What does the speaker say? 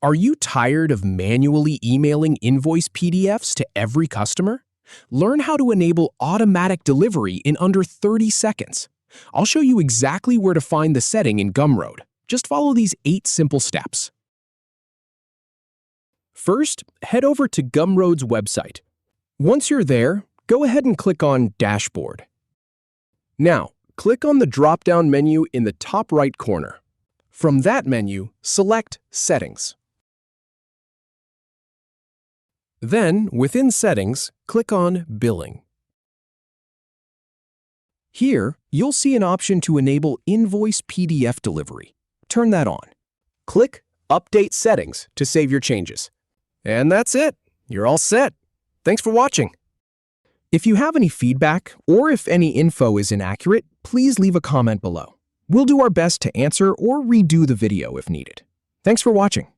Are you tired of manually emailing invoice PDFs to every customer? Learn how to enable automatic delivery in under 30 seconds. I'll show you exactly where to find the setting in Gumroad. Just follow these 8 simple steps. First, head over to Gumroad's website. Once you're there, go ahead and click on Dashboard. Now, click on the drop-down menu in the top right corner. From that menu, select Settings. Then, within Settings, click on Billing. Here, you'll see an option to enable Invoice PDF delivery. Turn that on. Click Update Settings to save your changes. And that's it. You're all set. Thanks for watching. If you have any feedback or if any info is inaccurate, please leave a comment below. We'll do our best to answer or redo the video if needed. Thanks for watching.